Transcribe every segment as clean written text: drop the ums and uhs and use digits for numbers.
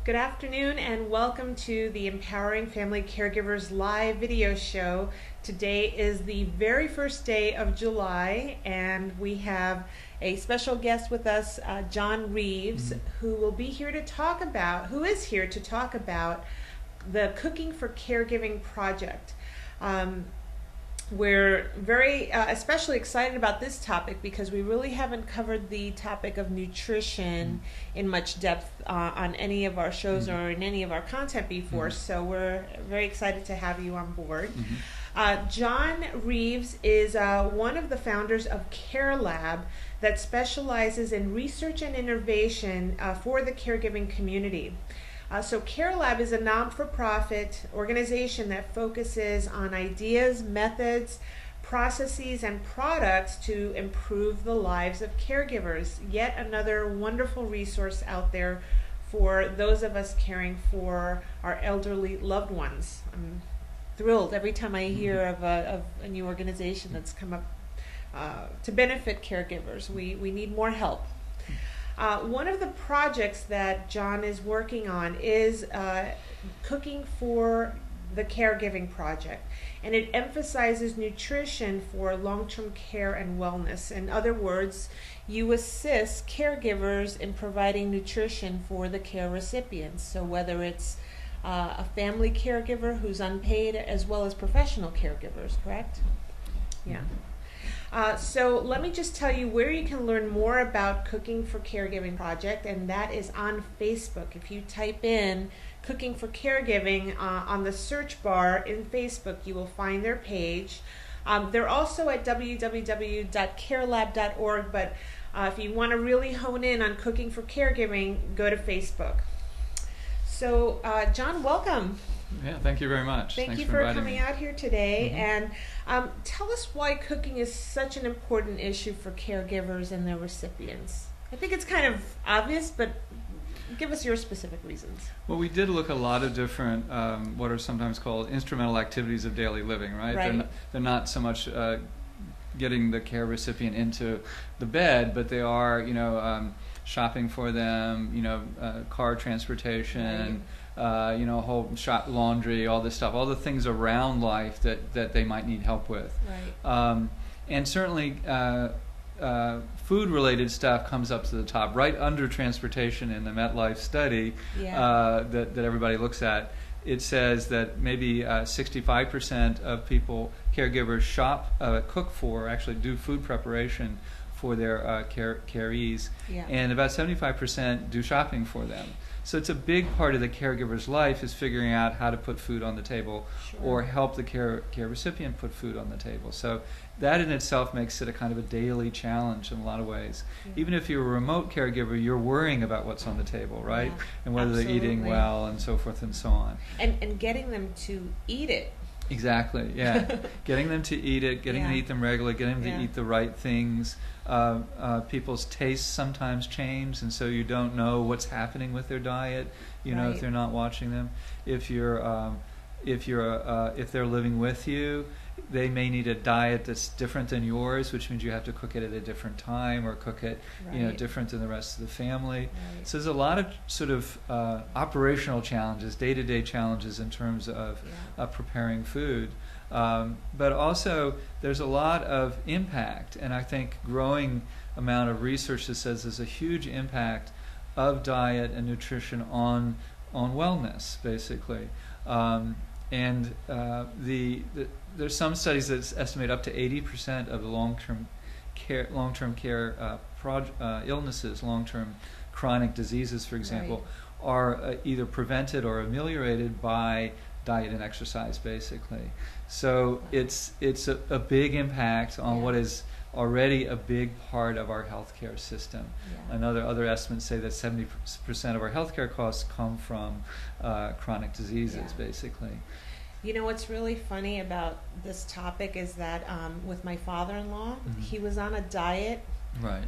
Good afternoon and welcome to the Empowering Family Caregivers live video show. Today is the very first day of July and we have a special guest with us, John Reaves, who is here to talk about the Cooking for Caregiving project. We're very especially excited about this topic because we really haven't covered the topic of nutrition in much depth on any of our shows or in any of our content before, so we're very excited to have you on board. John Reaves is one of the founders of CareLab that specializes in research and innovation for the caregiving community. So CareLab is a non-for-profit organization that focuses on ideas, methods, processes, and products to improve the lives of caregivers. Yet another wonderful resource out there for those of us caring for our elderly loved ones. I'm thrilled every time I hear of a new organization that's come up to benefit caregivers. We need more help. One of the projects that John is working on is Cooking for the Caregiving project, and it emphasizes nutrition for long-term care and wellness. In other words, you assist caregivers in providing nutrition for the care recipients. So whether it's a family caregiver who's unpaid as well as professional caregivers, correct? Yeah. So let me just tell you where you can learn more about Cooking for Caregiving project, and that is on Facebook. If you type in Cooking for Caregiving on the search bar in Facebook, you will find their page. They're also at www.carelab.org, but if you want to really hone in on Cooking for Caregiving, go to Facebook. So John, welcome. Yeah, thank you very much. Thanks you for coming out here today. And tell us why cooking is such an important issue for caregivers and their recipients. I think it's kind of obvious, but give us your specific reasons. Well, we did look at a lot of different, what are sometimes called instrumental activities of daily living, right? They're not so much getting the care recipient into the bed, but they are, shopping for them, car transportation, whole shop, laundry, all this stuff, all the things around life that they might need help with. And certainly food-related stuff comes up to the top, right under transportation in the MetLife study that everybody looks at. It says that maybe 65% of caregivers cook for, actually do food preparation for their carees, and about 75% do shopping for them. So it's a big part of the caregiver's life is figuring out how to put food on the table or help the care recipient put food on the table. So that in itself makes it a kind of a daily challenge in a lot of ways. Even if you're a remote caregiver, you're worrying about what's on the table, right? And whether they're eating well and so forth and so on. And getting them to eat it. Exactly, yeah. Getting them to eat it, getting them to eat them regularly, getting them to eat the right things. People's tastes sometimes change, and so you don't know what's happening with their diet, if they're not watching them. If they're living with you, they may need a diet that's different than yours, which means you have to cook it at a different time or cook it different than the rest of the family. So there's a lot of sort of operational challenges, day-to-day challenges in terms of preparing food. But also there's a lot of impact, and I think growing amount of research that says there's a huge impact of diet and nutrition on wellness, basically. There's some studies that estimate up to 80% of the long-term care illnesses, long-term chronic diseases, for example, are either prevented or ameliorated by diet and exercise, basically. So it's a big impact on what is already a big part of our healthcare system. Other estimates say that 70% of our healthcare costs come from chronic diseases, basically. You know what's really funny about this topic is that with my father-in-law, he was on a diet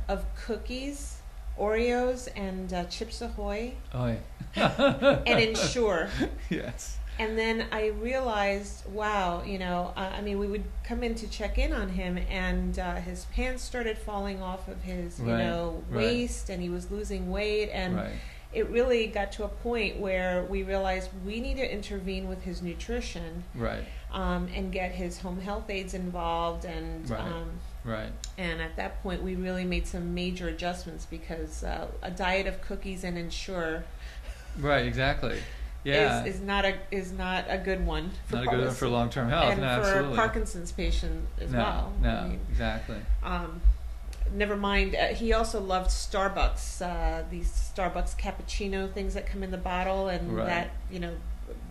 of cookies, Oreos, and Chips Ahoy, and Ensure. Yes. And then I realized, wow, we would come in to check in on him, and his pants started falling off of his, waist, and he was losing weight, and it really got to a point where we realized we need to intervene with his nutrition, right, and get his home health aides involved, and right. And at that point, we really made some major adjustments, because a diet of cookies and Ensure, right, exactly, yeah, is not a good one. For not a good one for long-term health, and no, for absolutely. a Parkinson's patient as well. No, I mean, exactly. Never mind. He also loved Starbucks. These Starbucks cappuccino things that come in the bottle, and that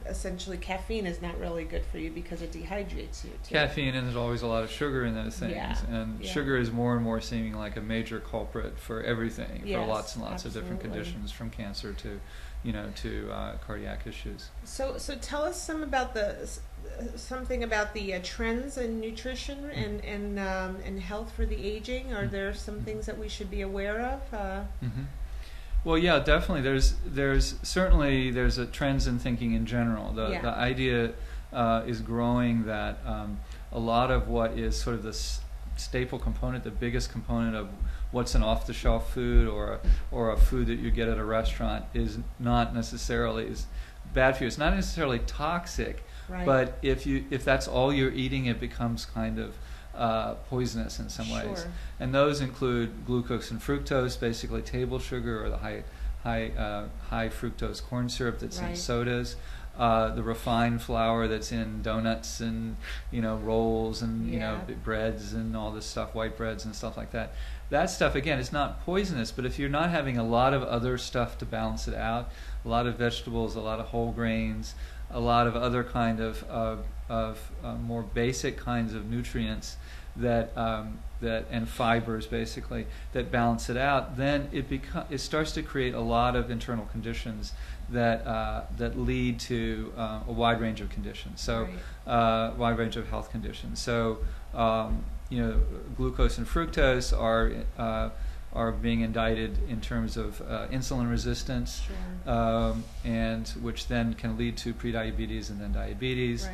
essentially caffeine is not really good for you because it dehydrates you too. Caffeine, and there's always a lot of sugar in those things, and sugar is more and more seeming like a major culprit for everything, for lots and lots of different conditions, from cancer to cardiac issues. So tell us something about the trends in nutrition and health for the aging. Are there some things that we should be aware of? Well, yeah, definitely. There's certainly a trends in thinking in general. The idea is growing that a lot of what is sort of the staple component, the biggest component of what's an off-the-shelf food or a food that you get at a restaurant, is not necessarily is bad for you. It's not necessarily toxic, but if that's all you're eating, it becomes kind of poisonous in some ways. And those include glucose and fructose, basically table sugar, or the high fructose corn syrup that's in sodas, the refined flour that's in donuts and rolls and breads and all this stuff, white breads and stuff like that. That stuff, again, is not poisonous, but if you're not having a lot of other stuff to balance it out, a lot of vegetables, a lot of whole grains, a lot of other kind of more basic kinds of nutrients that and fibers, basically, that balance it out, then it starts to create a lot of internal conditions that lead to a wide range of conditions. So wide range of health conditions. So glucose and fructose are being indicted in terms of insulin resistance, and which then can lead to prediabetes and then diabetes.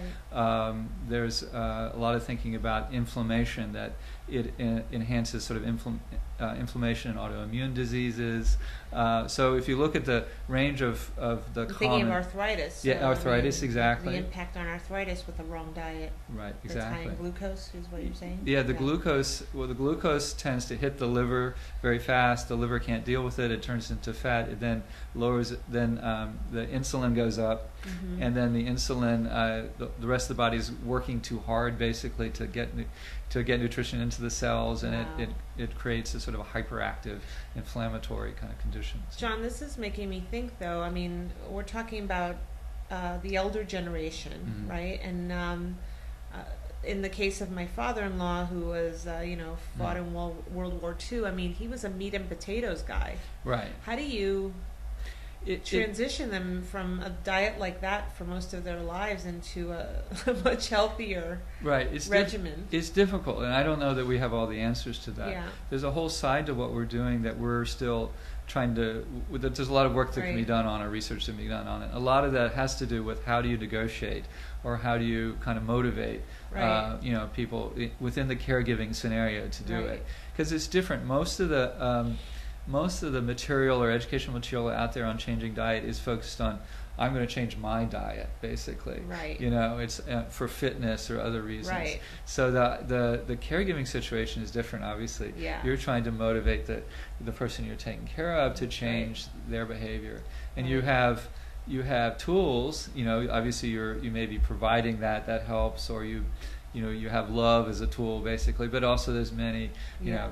There's a lot of thinking about inflammation, that it enhances sort of inflammation and autoimmune diseases. So if you look at the range of the common... Thinking of arthritis. Arthritis, exactly. The impact on arthritis with the wrong diet. Right, exactly. That's high in glucose is what you're saying? Yeah, the glucose tends to hit the liver very fast. The liver can't deal with it. It turns into fat. It then lowers, the insulin goes up, and then the insulin, the rest of the body is working too hard, basically, to get nutrition into the cells, and it creates a sort of a hyperactive, inflammatory kind of conditions. John, this is making me think, though. I mean, we're talking about the elder generation, right? And in the case of my father-in-law, who was, fought in World War II, I mean, he was a meat and potatoes guy. Right. How do you transition them from a diet like that for most of their lives into a much healthier regimen? It's difficult, and I don't know that we have all the answers to that. There's a whole side to what we're doing that we're still trying to... There's a lot of work that can be done on it, research that can be done on it. A lot of that has to do with how do you negotiate, or how do you kind of motivate people within the caregiving scenario to do it. Because it's different. Most of the material or educational material out there on changing diet is focused on, I'm going to change my diet, basically. It's for fitness or other reasons. So the caregiving situation is different, obviously. You're trying to motivate the person you're taking care of to change their behavior. And you have tools, obviously you may be providing that helps, or you have love as a tool, basically, but also there's many,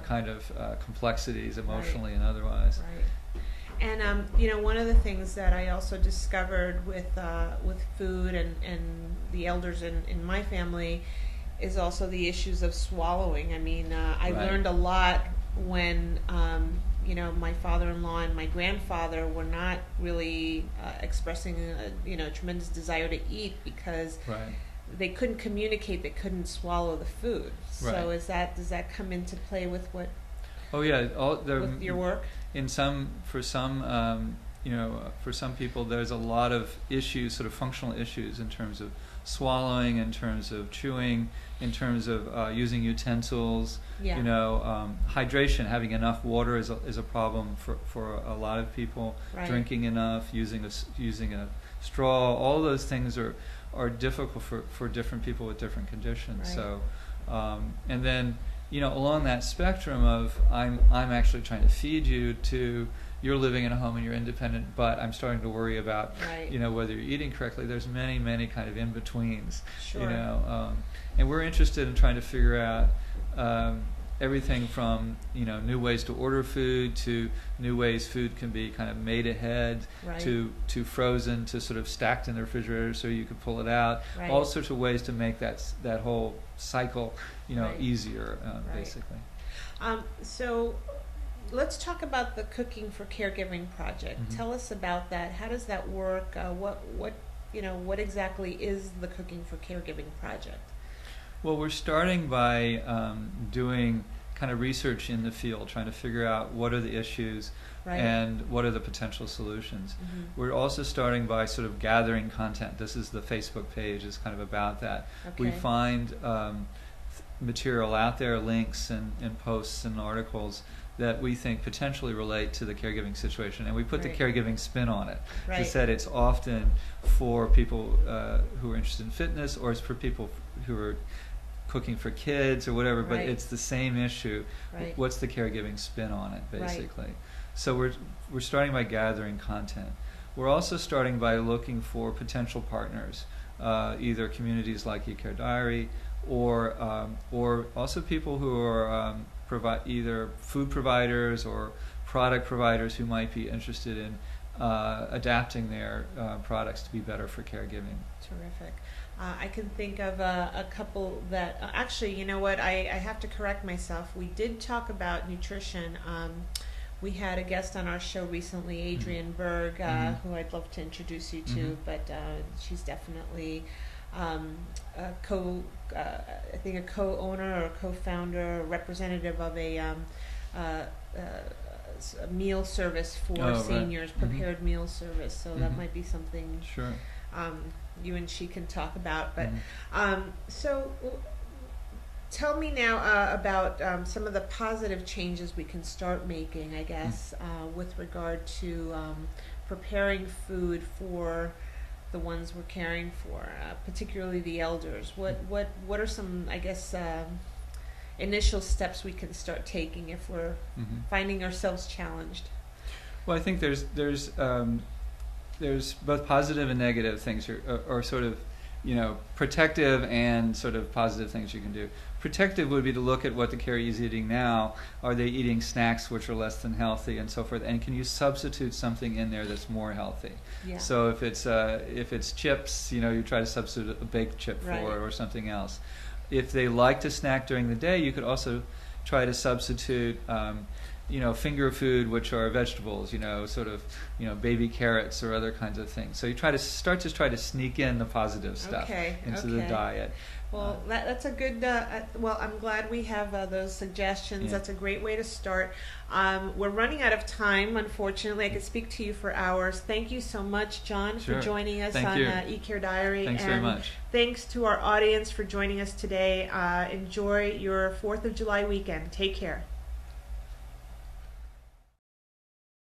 kind of complexities emotionally and otherwise. And one of the things that I also discovered with food and the elders in my family is also the issues of swallowing. I mean, I learned a lot when my father-in-law and my grandfather were not really expressing a tremendous desire to eat because they couldn't communicate, they couldn't swallow the food. So does that come into play with what? Oh yeah, with your work? For some for some people there's a lot of issues, sort of functional issues in terms of swallowing, in terms of chewing, in terms of using utensils. Hydration, having enough water is a problem for a lot of people. Right. Drinking enough, using a straw, all those things are difficult for different people with different conditions. Right. So, and then along that spectrum of I'm actually trying to feed you, to you're living in a home and you're independent, but I'm starting to worry about right. Whether you're eating correctly. There's many kind of in betweens. Sure. And we're interested in trying to figure out everything from new ways to order food, to new ways food can be kind of made ahead, right. to frozen, to sort of stacked in the refrigerator so you could pull it out. Right. All sorts of ways to make that whole cycle right. easier, right. basically. So let's talk about the Cooking for Caregiving project. Mm-hmm. Tell us about that. How does that work? What exactly is the Cooking for Caregiving project? Well, we're starting by doing kind of research in the field, trying to figure out what are the issues right. and what are the potential solutions. Mm-hmm. We're also starting by sort of gathering content. This is the Facebook page, is kind of about that. Okay. We find material out there, links and posts and articles that we think potentially relate to the caregiving situation, and we put right. the caregiving spin on it. Right. As I said, it's often for people who are interested in fitness, or it's for people who are cooking for kids or whatever, but right. it's the same issue. Right. What's the caregiving spin on it, basically? Right. So we're starting by gathering content. We're also starting by looking for potential partners, either communities like eCareDiary, or also people who are either food providers or product providers who might be interested in adapting their products to be better for caregiving. Terrific. I can think of a couple that actually, you know what, I have to correct myself. We did talk about nutrition. We had a guest on our show recently, Adrienne Berg, Mm-hmm. who I'd love to introduce you to, Mm-hmm. but she's definitely I think a co-owner or co-founder, or representative of a meal service for seniors, right. prepared Mm-hmm. meal service. So Mm-hmm. that might be something Sure. You and she can talk about. But Mm-hmm. so tell me now about some of the positive changes we can start making, I guess, with regard to preparing food for the ones we're caring for, particularly the elders. What are some, I guess, initial steps we can start taking if we're Mm-hmm. finding ourselves challenged? Well, I think there's both positive and negative things, or sort of, protective and sort of positive things you can do. Protective would be to look at what the caree is eating now. Are they eating snacks which are less than healthy, and so forth? And can you substitute something in there that's more healthy? Yeah. So if it's chips, you try to substitute a baked chip for Right. it, or something else. If they like to snack during the day, you could also try to substitute finger food, which are vegetables, sort of, baby carrots or other kinds of things. So you try to sneak in the positive stuff into the diet. Well, that's a good, well, I'm glad we have those suggestions. Yeah. That's a great way to start. We're running out of time, unfortunately. I could speak to you for hours. Thank you so much, John, Sure. for joining us Thank on you. eCareDiary. Thanks very much. Thanks to our audience for joining us today. Enjoy your 4th of July weekend. Take care.